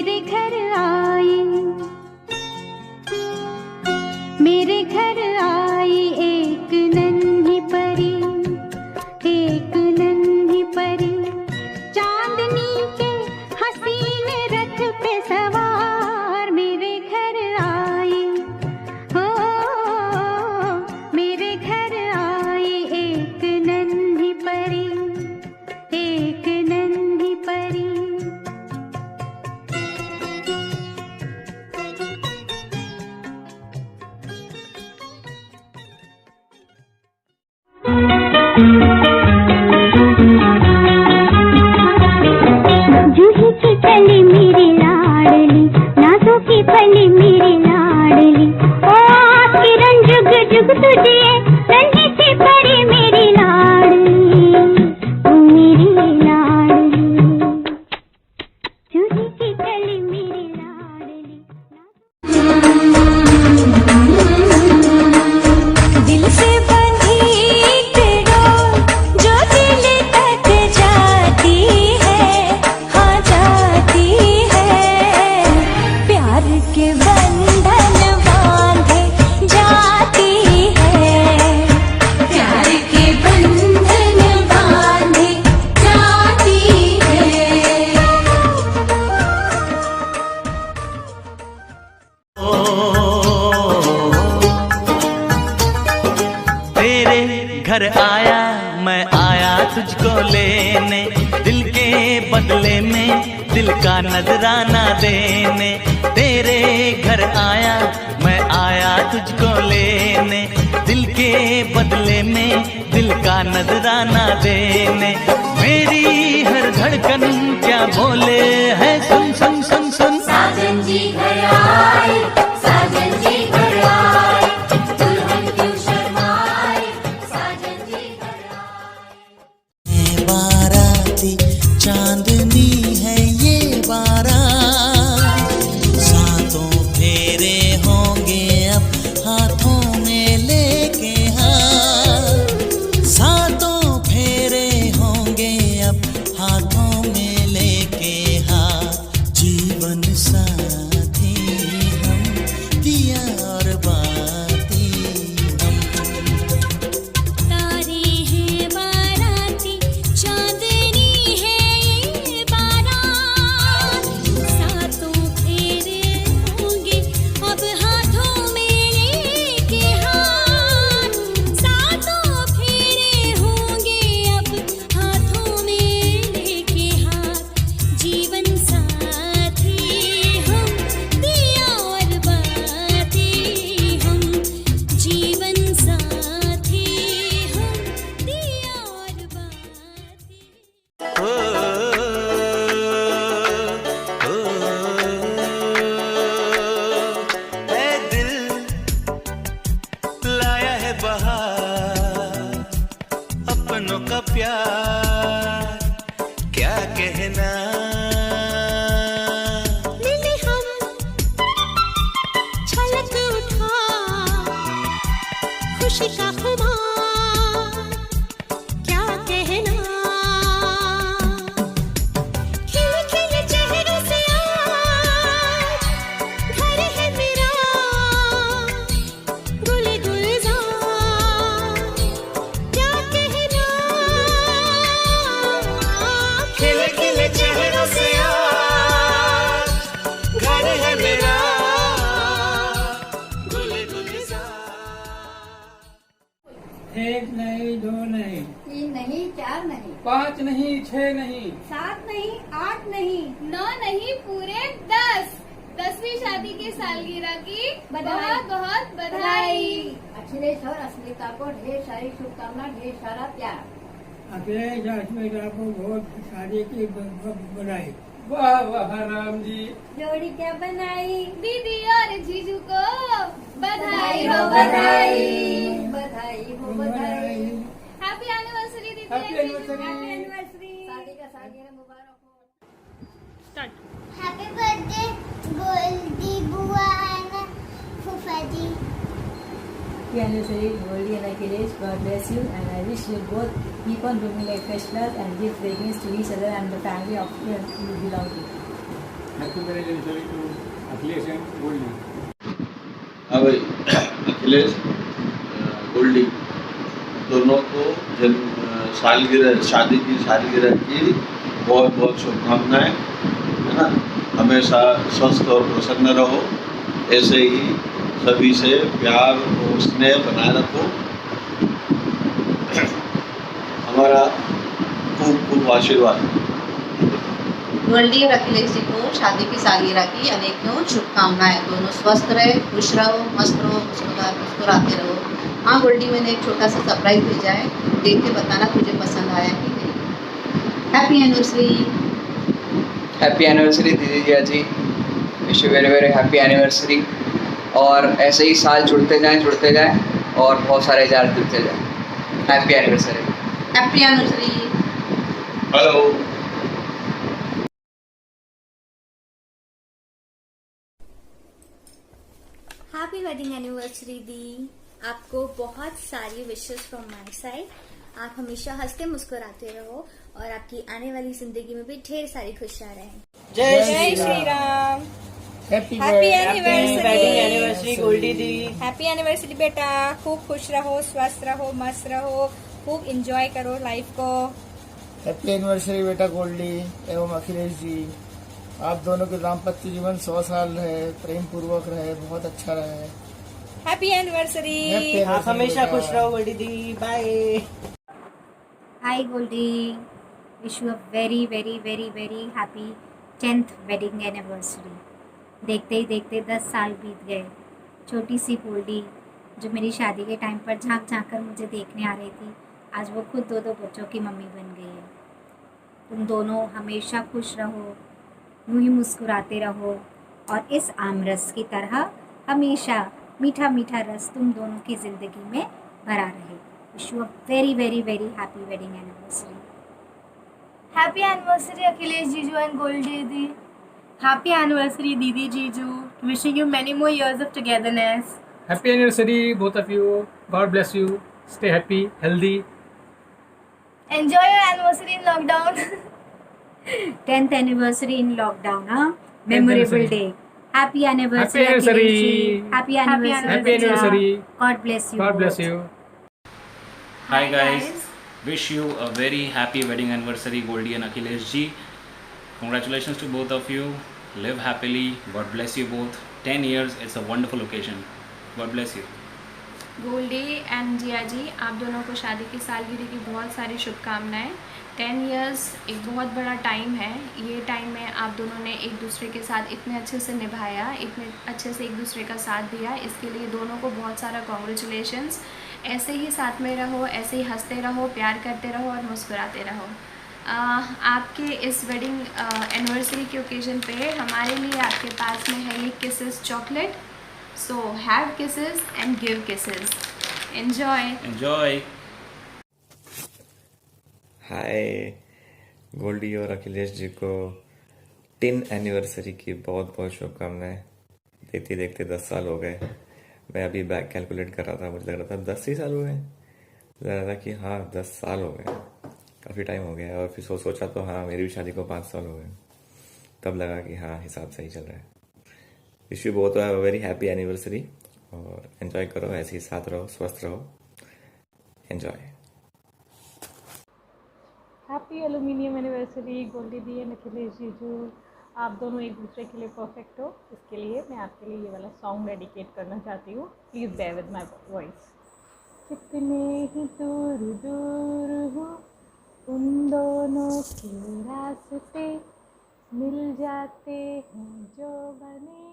मेरे घर आई, मेरे घर आई एक नन्ही परी, एक नन्ही परी, चांदनी के हसीन रथ पे सवार मेरे घर आई। हो मेरे घर आई एक नन्ही परी, एक नन्ही परी। जूही की कली मेरी लाडली, नाजों की फली मेरी लाडली, ओ किरण जुग जुग तुझे, नन्ही सी परी मेरी लाडली, ओ मेरी लाडली। जूही की कली मेरी लाडली। दिल से बंधी एक डोर जो दिल तक जाती है, हाँ जाती है, प्यार के बंधन बांधे जाती है, प्यार के बंधन बांधे जाती है। तेरे घर आया मैं आया तुझको लेने, दिल के बदले में दिल का नजराना देने। तेरे घर आया मैं आया तुझको लेने, दिल के बदले में दिल का नजराना देने। मेरी हर धड़कन क्या बोले है, सुन सुन सुन सुन। साजन जी घर आए, साजन जी घर आए, दुल्हन क्यों शर्माए, साजन जी घर आए। बाराती चांदनी है ये बारात, सातों फेरे होंगे अब हाथों में लेके हाथ, सातों फेरे होंगे अब हाथों में लेके हाथ। जीवन साथी हम, दिया और बाती हम। तारे हैं बाराती, चांदनी है ये बारात, सातों फेरे होंगे अब हाथों में लेके हाथ, सातों फेरे होंगे अब हाथों में लेके हाथ। जीवन साथी हम, दिया और बाती हम, जीवन साथी हम, दिया और बाती। ओ, ए दिल लाया है बहार, अपनों का प्यार क्या कहना। मिले हम छलक उठा खुशी का खुमार, क्या कहना। खिले खिले चेहरों से आज घर है मेरा, गुले गुलजार क्या कहना। खिले खिले चेहरों से आज घर है मेरा, गुले एक नहीं, दो नहीं, 3 नहीं, 4 नहीं, 5 नहीं, 6 नहीं, 7 नहीं, 8 नहीं, 9 नहीं, पूरे 10। 10वीं शादी की सालगिरह की बधाई। बहुत बहुत बधाई। अखिलेश और अस्मिता को ढेर सारी शुभकामना, ढेर सारा प्यार। अखिलेश अस्मिता को बहुत शादी की बधाई। वाह वाह राम जी। जोड़ी क्या बनाई, दीदी और जीजू को बधाई हो बधाई, बधाई। बधाई हो बधाई। हैप्पी एनिवर्सरी दीदी। Happy anniversary। हैप्पी एनिवर्सरी, शादी का सालगिरह मुबारक हो। स्टार्ट। हैप्पी बर्थडे गोल्डी बुआ एंड फूफा जी। Happy anniversary, Goldie and Akhilesh. God bless you, and I wish you both keep on blooming like fresh flowers and give fragrance to each other and the family of you belong to. Happy marriage anniversary to Akhilesh and Goldie. हाँ भाई, अखिलेश गोल्डी दोनों को सालगिरह, शादी की सालगिरह की बहुत बहुत शुभकामनाएं, है ना। हमेशा स्वस्थ और प्रसन्न रहो, ऐसे ही सभी से प्यार और स्नेह बनाए रखो। हमारा खूब खूब आशीर्वाद। गोल्डी और अखिलेश जी को शादी की सालगिरह की अनेकों शुभकामनाएं। दोनों स्वस्थ रहे, खुश रहो, मस्त रहो, मुस्कुराते रहो। हाँ गोल्डी, मैंने एक छोटा सा सरप्राइज भेजा है, देख के बताना तुझे पसंद आया कि नहीं। Happy anniversary. हैप्पी एनिवर्सरी दीदी जी। Wish you very very happy anniversary. और ऐसे ही साल जुड़ते जाएं और बहुत सारे यार जुड़ते जाएं। Happy anniversary. Happy anniversary. Hello. Happy wedding anniversary दी। आपको बहुत सारी विशेस फ्रॉम माय साइड। आप हमेशा हंसते मुस्कुराते रहो और आपकी आने वाली जिंदगी में भी ढेर सारी खुशियां रहें। जय श्री राम। हैप्पी एनिवर्सरी गोल्डी दी। हैप्पी एनिवर्सरी बेटा, खूब खुश रहो, स्वस्थ रहो, मस्त रहो, खूब एंजॉय करो लाइफ को। हैप्पी एनिवर्सरी बेटा गोल्डी एवं अखिलेश जी। आप दोनों के दाम्पत्य जीवन 100 साल रहे, प्रेम पूर्वक रहे, बहुत अच्छा रहे। Happy anniversary. आप हमेशा खुश रहो गोल्डी दी। Bye. Hi Goldie, wish you a very very very very happy 10th wedding anniversary. देखते ही देखते 10 साल बीत गए। छोटी सी गोल्डी जो मेरी शादी के टाइम पर झांक झांक कर मुझे देखने आ रही थी, आज वो खुद 2 बच्चों की मम्मी बन गई है। तुम दोनों हमेशा खुश रहो, यूं ही मुस्कुराते रहो और इस आमरस की तरह हमेशा मीठा मीठा रस तुम दोनों की ज़िंदगी में भरा रहे। Wish you a very very very happy wedding anniversary. Happy anniversary Akhilesh जीजू एंड गोल्डी दी। Happy anniversary, Didi Jiju. Wishing you many more years of togetherness. Happy anniversary both of you. God bless you. Stay happy, healthy. Enjoy your anniversary in lockdown. 10th anniversary in lockdown, huh? Memorable day. Happy anniversary. Happy anniversary. Happy anniversary. Happy anniversary. God bless you. God bless both. you. Hi guys, wish you a very happy wedding anniversary, Goldie and Akhilesh ji. Congratulations to both of you. Live happily. God bless you both. 10 years, it's a wonderful occasion. God bless you. Goldie and Jiya ji, आप दोनों को शादी की सालगिरह की बहुत सारी शुभकामनाएं। 10 years एक बहुत बड़ा टाइम है। ये टाइम में आप दोनों ने एक दूसरे के साथ इतने अच्छे से निभाया, इतने अच्छे से एक दूसरे का साथ दिया, इसके लिए दोनों को बहुत सारा कॉन्ग्रेचुलेशंस। ऐसे ही साथ में रहो, ऐसे ही हंसते रहो, प्यार करते रहो और मुस्कुराते रहो। आपके इस वेडिंग एनिवर्सरी के ओकेजन पे हमारे लिए आपके पास में है ये kisses chocolate. So have kisses and give kisses. Enjoy. Enjoy. हाय, गोल्डी और अखिलेश जी को 10 एनिवर्सरी की बहुत बहुत शुभकामनाएं। देखते देखते 10 साल हो गए। मैं अभी बैक कैलकुलेट कर रहा था, मुझे लग रहा था 10 ही साल हो गए। लग रहा था कि हाँ 10 साल हो गए, काफ़ी टाइम हो गया। और फिर सोचा तो हाँ मेरी भी शादी को 5 साल हो गए। तब लगा कि हाँ हिसाब सही चल रहा है। Wish you both a very happy anniversary और एंजॉय करो, ऐसे ही साथ रहो, स्वस्थ रहो। Enjoy. Happy aluminium anniversary Goldie दी एंड अखिलेश जीजू। आप दोनों एक दूसरे के लिए परफेक्ट हो, इसके लिए मैं आपके लिए ये वाला सॉन्ग डेडिकेट करना चाहती हूँ। Please bear with my voice. कितने ही दूर दूर हो उन दोनों के रास्ते, मिल जाते हैं जो बने